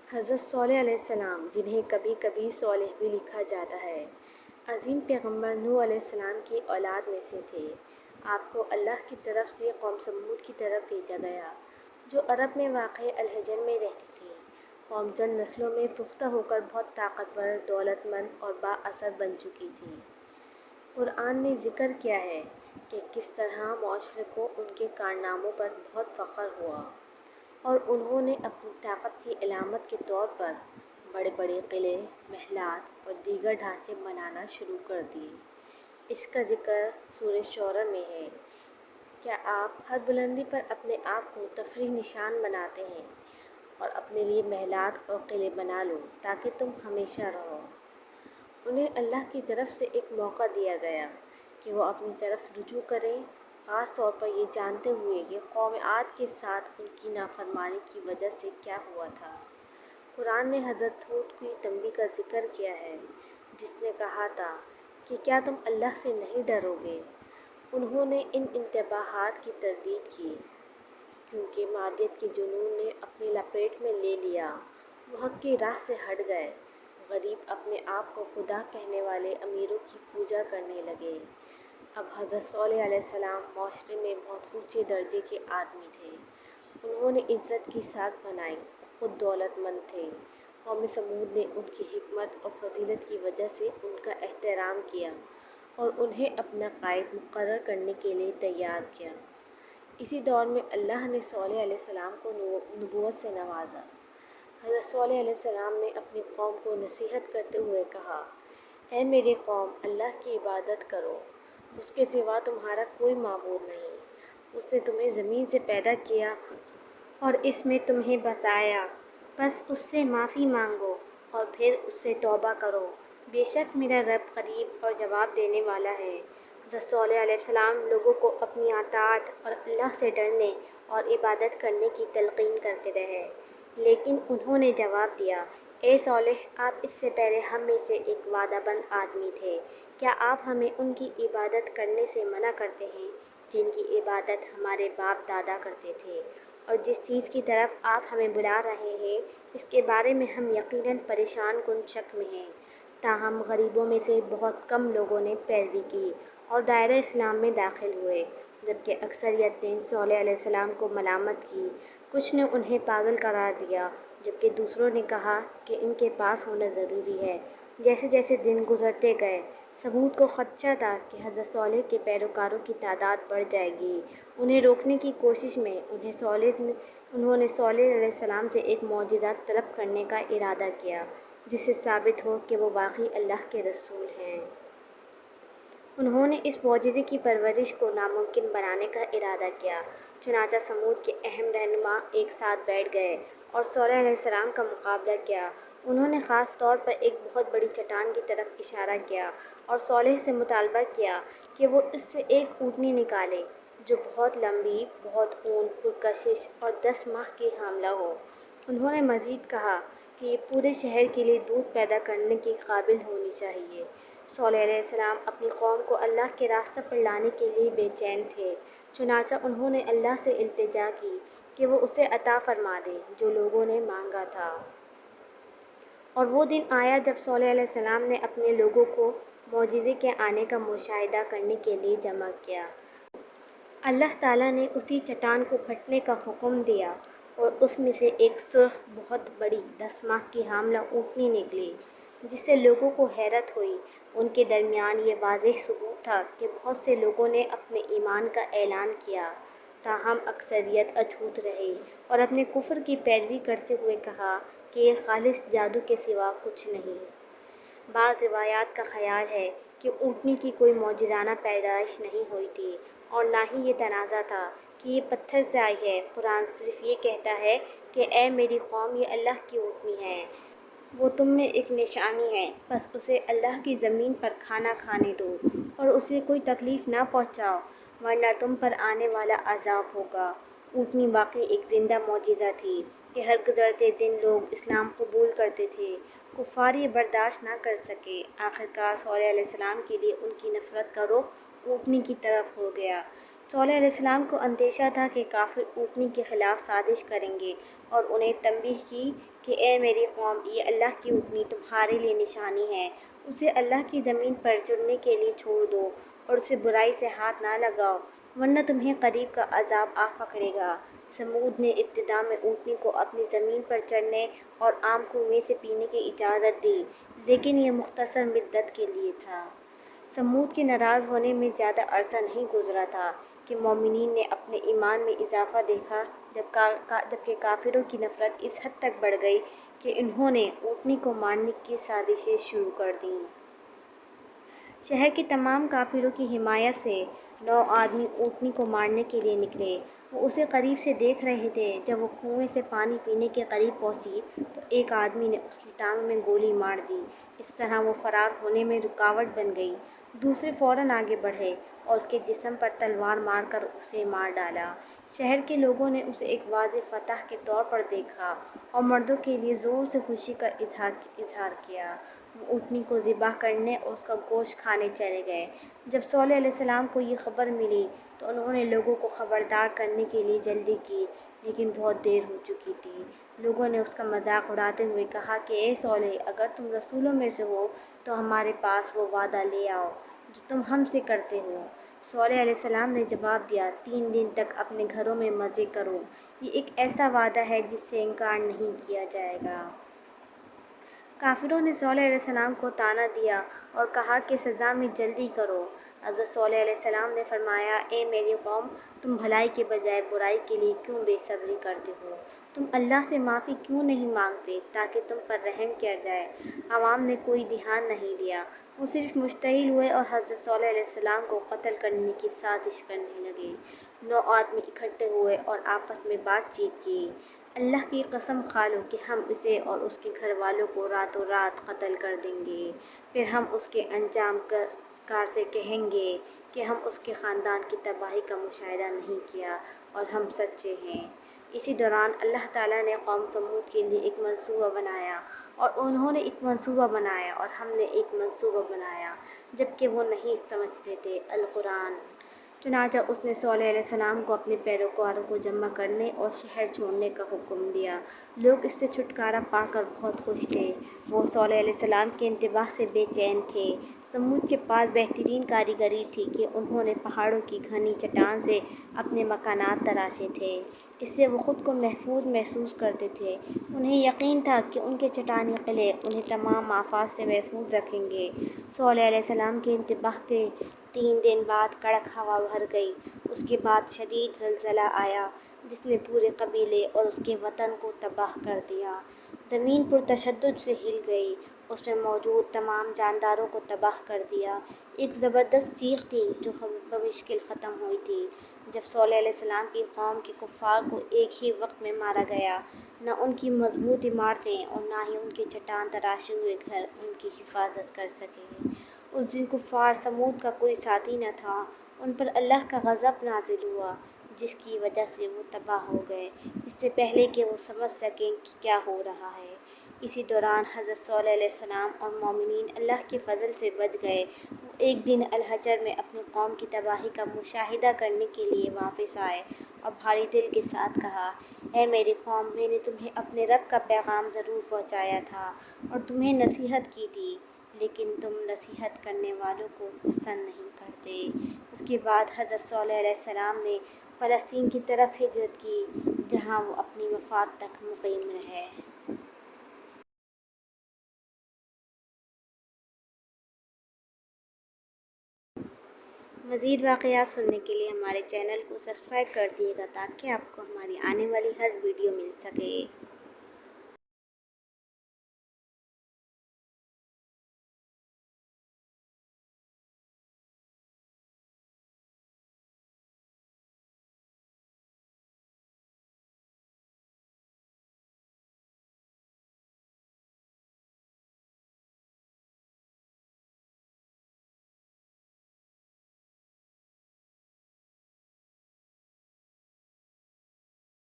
حضرت صالح علیہ السلام، جنہیں کبھی کبھی صالح بھی لکھا جاتا ہے، عظیم پیغمبر نوح علیہ السلام کی اولاد میں سے تھے۔ آپ کو اللہ کی طرف سے قوم سمود کی طرف بھیجا گیا، جو عرب میں واقع الحجر میں رہتی تھی۔ قوم چند نسلوں میں پختہ ہو کر بہت طاقتور، دولت مند اور با اثر بن چکی تھی۔ قرآن نے ذکر کیا ہے کہ کس طرح معاشرے کو ان کے کارناموں پر بہت فخر ہوا اور انہوں نے اپنی طاقت کی علامت کے طور پر بڑے بڑے قلعے، محلات اور دیگر ڈھانچے بنانا شروع کر دیے۔ اس کا ذکر سورہ شعراء میں ہے۔ کیا آپ ہر بلندی پر اپنے آپ کو تفریح نشان بناتے ہیں اور اپنے لیے محلات اور قلعے بنا لو تاکہ تم ہمیشہ رہو؟ انہیں اللہ کی طرف سے ایک موقع دیا گیا کہ وہ اپنی طرف رجوع کریں، خاص طور پر یہ جانتے ہوئے کہ قوم عاد کے ساتھ ان کی نافرمانی کی وجہ سے کیا ہوا تھا۔ قرآن نے حضرت ہود کی تنبیہ کا ذکر کیا ہے، جس نے کہا تھا کہ کیا تم اللہ سے نہیں ڈرو گے؟ انہوں نے ان انتباہات کی تردید کی کیونکہ مادیت کے جنون نے اپنی لپیٹ میں لے لیا۔ وہ حق کی راہ سے ہٹ گئے۔ غریب اپنے آپ کو خدا کہنے والے امیروں کی پوجا کرنے لگے۔ اب حضرت صالح علیہ السلام معاشرے میں بہت اونچے درجے کے آدمی تھے۔ انہوں نے عزت کی ساکھ بنائی، خود دولت مند تھے۔ قوم سمود نے ان کی حکمت اور فضیلت کی وجہ سے ان کا احترام کیا اور انہیں اپنا قائد مقرر کرنے کے لیے تیار کیا۔ اسی دور میں اللہ نے صالح علیہ السلام کو نبوت سے نوازا۔ حضرت صالح علیہ السلام نے اپنی قوم کو نصیحت کرتے ہوئے کہا، اے میری قوم، اللہ کی عبادت کرو، اس کے سوا تمہارا کوئی معبود نہیں۔ اس نے تمہیں زمین سے پیدا کیا اور اس میں تمہیں بسایا، بس اس سے معافی مانگو اور پھر اس سے توبہ کرو، بے شک میرا رب قریب اور جواب دینے والا ہے۔ حضرت صالح علیہ السلام لوگوں کو اپنی اطاعت اور اللہ سے ڈرنے اور عبادت کرنے کی تلقین کرتے رہے، لیکن انہوں نے جواب دیا، اے صالح، آپ اس سے پہلے ہم میں سے ایک وعدہ بند آدمی تھے۔ کیا آپ ہمیں ان کی عبادت کرنے سے منع کرتے ہیں جن کی عبادت ہمارے باپ دادا کرتے تھے؟ اور جس چیز کی طرف آپ ہمیں بلا رہے ہیں اس کے بارے میں ہم یقیناً پریشان کن شک میں ہیں۔ تاہم غریبوں میں سے بہت کم لوگوں نے پیروی کی اور دائرہ اسلام میں داخل ہوئے، جبکہ اکثریت نے صالح علیہ السلام کو ملامت کی۔ کچھ نے انہیں پاگل قرار دیا، جبکہ دوسروں نے کہا کہ ان کے پاس ہونا ضروری ہے۔ جیسے جیسے دن گزرتے گئے، سمود کو خدشہ تھا کہ حضرت صالح کے پیروکاروں کی تعداد بڑھ جائے گی۔ انہیں روکنے کی کوشش میں انہوں نے صالح علیہ السلام سے ایک معجزہ طلب کرنے کا ارادہ کیا جس سے ثابت ہو کہ وہ واقعی اللہ کے رسول ہیں۔ انہوں نے اس معجزے کی پرورش کو ناممکن بنانے کا ارادہ کیا۔ چنانچہ سمود کے اہم رہنما ایک ساتھ بیٹھ گئے اور صالح علیہ السلام کا مقابلہ کیا۔ انہوں نے خاص طور پر ایک بہت بڑی چٹان کی طرف اشارہ کیا اور صالح سے مطالبہ کیا کہ وہ اس سے ایک اونٹنی نکالے جو بہت لمبی، بہت اون، پرکشش اور 10 ماہ کی حاملہ ہو۔ انہوں نے مزید کہا کہ یہ پورے شہر کے لیے دودھ پیدا کرنے کے قابل ہونی چاہیے۔ صالح علیہ السلام اپنی قوم کو اللہ کے راستہ پر لانے کے لیے بے چین تھے، چنانچہ انہوں نے اللہ سے التجا کی کہ وہ اسے عطا فرما دے جو لوگوں نے مانگا تھا۔ اور وہ دن آیا جب صالح علیہ السلام نے اپنے لوگوں کو معجزے کے آنے کا مشاہدہ کرنے کے لیے جمع کیا۔ اللہ تعالیٰ نے اسی چٹان کو پھٹنے کا حکم دیا اور اس میں سے ایک سرخ، بہت بڑی 10 ماہ کی حاملہ اونٹنی نکلی، جس سے لوگوں کو حیرت ہوئی۔ ان کے درمیان یہ واضح ثبوت تھا کہ بہت سے لوگوں نے اپنے ایمان کا اعلان کیا، تاہم اکثریت اچھوت رہی اور اپنے کفر کی پیروی کرتے ہوئے کہا کہ یہ خالص جادو کے سوا کچھ نہیں۔ بعض روایات کا خیال ہے کہ اونٹنی کی کوئی معجزانہ پیدائش نہیں ہوئی تھی اور نہ ہی یہ تنازع تھا کہ یہ پتھر سے آئی ہے۔ قرآن صرف یہ کہتا ہے کہ اے میری قوم، یہ اللہ کی اونٹنی ہے، وہ تم میں ایک نشانی ہے، بس اسے اللہ کی زمین پر کھانا کھانے دو اور اسے کوئی تکلیف نہ پہنچاؤ، ورنہ تم پر آنے والا عذاب ہوگا۔ اونٹنی واقعی ایک زندہ معجزہ تھی کہ ہر گزرتے دن لوگ اسلام قبول کرتے تھے۔ کفار یہ برداشت نہ کر سکے۔ آخرکار صالح علیہ السلام کے لیے ان کی نفرت کا رخ اونٹنی کی طرف ہو گیا۔ صالح علیہ السلام کو اندیشہ تھا کہ کافر اونٹنی کے خلاف سازش کریں گے اور انہیں تنبیہ کی کہ اے میری قوم، یہ اللہ کی اونٹنی تمہارے لیے نشانی ہے، اسے اللہ کی زمین پر چرنے کے لیے چھوڑ دو اور اسے برائی سے ہاتھ نہ لگاؤ، ورنہ تمہیں قریب کا عذاب آ پکڑے گا۔ سمود نے ابتدا میں اونٹنی کو اپنی زمین پر چرنے اور عام کنویں سے پینے کی اجازت دی، لیکن یہ مختصر مدت کے لیے تھا۔ سمود کے ناراض ہونے میں زیادہ عرصہ نہیں گزرا تھا کہ مومنین نے اپنے ایمان میں اضافہ دیکھا، جبکہ کافروں کی نفرت اس حد تک بڑھ گئی کہ انہوں نے اونٹنی کو مارنے کی سازشیں شروع کر دیں۔ شہر کے تمام کافروں کی حمایت سے 9 آدمی اونٹنی کو مارنے کے لیے نکلے۔ وہ اسے قریب سے دیکھ رہے تھے۔ جب وہ کنویں سے پانی پینے کے قریب پہنچی تو ایک آدمی نے اس کی ٹانگ میں گولی مار دی۔ اس طرح وہ فرار ہونے میں رکاوٹ بن گئی۔ دوسرے فوراً آگے بڑھے اور اس کے جسم پر تلوار مار کر اسے مار ڈالا۔ شہر کے لوگوں نے اسے ایک واضح فتح کے طور پر دیکھا اور مردوں کے لیے زور سے خوشی کا اظہار کیا۔ وہ اونٹنی کو ذبح کرنے اور اس کا گوشت کھانے چلے گئے۔ جب صالح علیہ السلام کو یہ خبر ملی تو انہوں نے لوگوں کو خبردار کرنے کے لیے جلدی کی، لیکن بہت دیر ہو چکی تھی۔ لوگوں نے اس کا مذاق اڑاتے ہوئے کہا کہ اے صالح، اگر تم رسولوں میں سے ہو تو ہمارے پاس وہ وعدہ لے آؤ جو تم ہم سے کرتے ہو۔ صالح علیہ السلام نے جواب دیا، 3 دن تک اپنے گھروں میں مزے کرو، یہ ایک ایسا وعدہ ہے جس سے انکار نہیں کیا جائے گا۔ کافروں نے صالح علیہ السلام کو طعنہ دیا اور کہا کہ سزا میں جلدی کرو۔ حضرت صالح علیہ السلام نے فرمایا، اے میری قوم، تم بھلائی کے بجائے برائی کے لیے کیوں بے صبری کرتے ہو؟ تم اللہ سے معافی کیوں نہیں مانگتے تاکہ تم پر رحم کیا جائے؟ عوام نے کوئی دھیان نہیں دیا، وہ صرف مشتعل ہوئے اور حضرت صالح علیہ السلام کو قتل کرنے کی سازش کرنے لگے۔ 9 آدمی اکٹھے ہوئے اور آپس میں بات چیت کی، اللہ کی قسم کھا لو کہ ہم اسے اور اس کے گھر والوں کو راتوں رات قتل کر دیں گے، پھر ہم اس کے انجام کار سے کہیں گے کہ ہم اس کے خاندان کی تباہی کا مشاہدہ نہیں کیا اور ہم سچے ہیں۔ اسی دوران اللہ تعالیٰ نے قوم سمود کے لیے ایک منصوبہ بنایا اور انہوں نے ایک منصوبہ بنایا اور ہم نے ایک منصوبہ بنایا، جبکہ وہ نہیں سمجھتے تھے۔ القرآن۔ چنانچہ اس نے صالح علیہ السلام کو اپنے پیروکاروں کو جمع کرنے اور شہر چھوڑنے کا حکم دیا۔ لوگ اس سے چھٹکارا پا کر بہت خوش تھے۔ وہ صالح علیہ السلام کے انتباہ سے بے چین تھے۔ سمود کے پاس بہترین کاریگری تھی کہ انہوں نے پہاڑوں کی گھنی چٹان سے اپنے مکانات تراشے تھے۔ اس سے وہ خود کو محفوظ محسوس کرتے تھے۔ انہیں یقین تھا کہ ان کے چٹانی قلعے انہیں تمام آفات سے محفوظ رکھیں گے۔ صالح علیہ السلام کے انتباہ کے 3 دن بعد کڑک ہوا بھر گئی۔ اس کے بعد شدید زلزلہ آیا جس نے پورے قبیلے اور اس کے وطن کو تباہ کر دیا۔ زمین پرتشدد سے ہل گئی، اس میں موجود تمام جانداروں کو تباہ کر دیا۔ ایک زبردست چیخ تھی جو بمشکل ختم ہوئی تھی جب صالح علیہ السلام کی قوم کے کفار کو ایک ہی وقت میں مارا گیا۔ نہ ان کی مضبوط عمارتیں اور نہ ہی ان کے چٹان تراشے ہوئے گھر ان کی حفاظت کر سکے۔ اس دن کفار سمود کا کوئی ساتھی نہ تھا۔ ان پر اللہ کا غضب نازل ہوا جس کی وجہ سے وہ تباہ ہو گئے، اس سے پہلے کہ وہ سمجھ سکیں کہ کیا ہو رہا ہے۔ اسی دوران حضرت صالح علیہ السلام اور مومنین اللہ کے فضل سے بچ گئے۔ وہ ایک دن الحجر میں اپنی قوم کی تباہی کا مشاہدہ کرنے کے لیے واپس آئے اور بھاری دل کے ساتھ کہا، اے میری قوم، میں نے تمہیں اپنے رب کا پیغام ضرور پہنچایا تھا اور تمہیں نصیحت کی تھی، لیکن تم نصیحت کرنے والوں کو پسند نہیں کرتے۔ اس کے بعد حضرت صالح علیہ السلام نے فلسطین کی طرف ہجرت کی، جہاں وہ اپنی وفات تک مقیم رہے۔ مزید واقعات سننے کے لیے ہمارے چینل کو سبسکرائب کر دیجیے گا تاکہ آپ کو ہماری آنے والی ہر ویڈیو مل سکے۔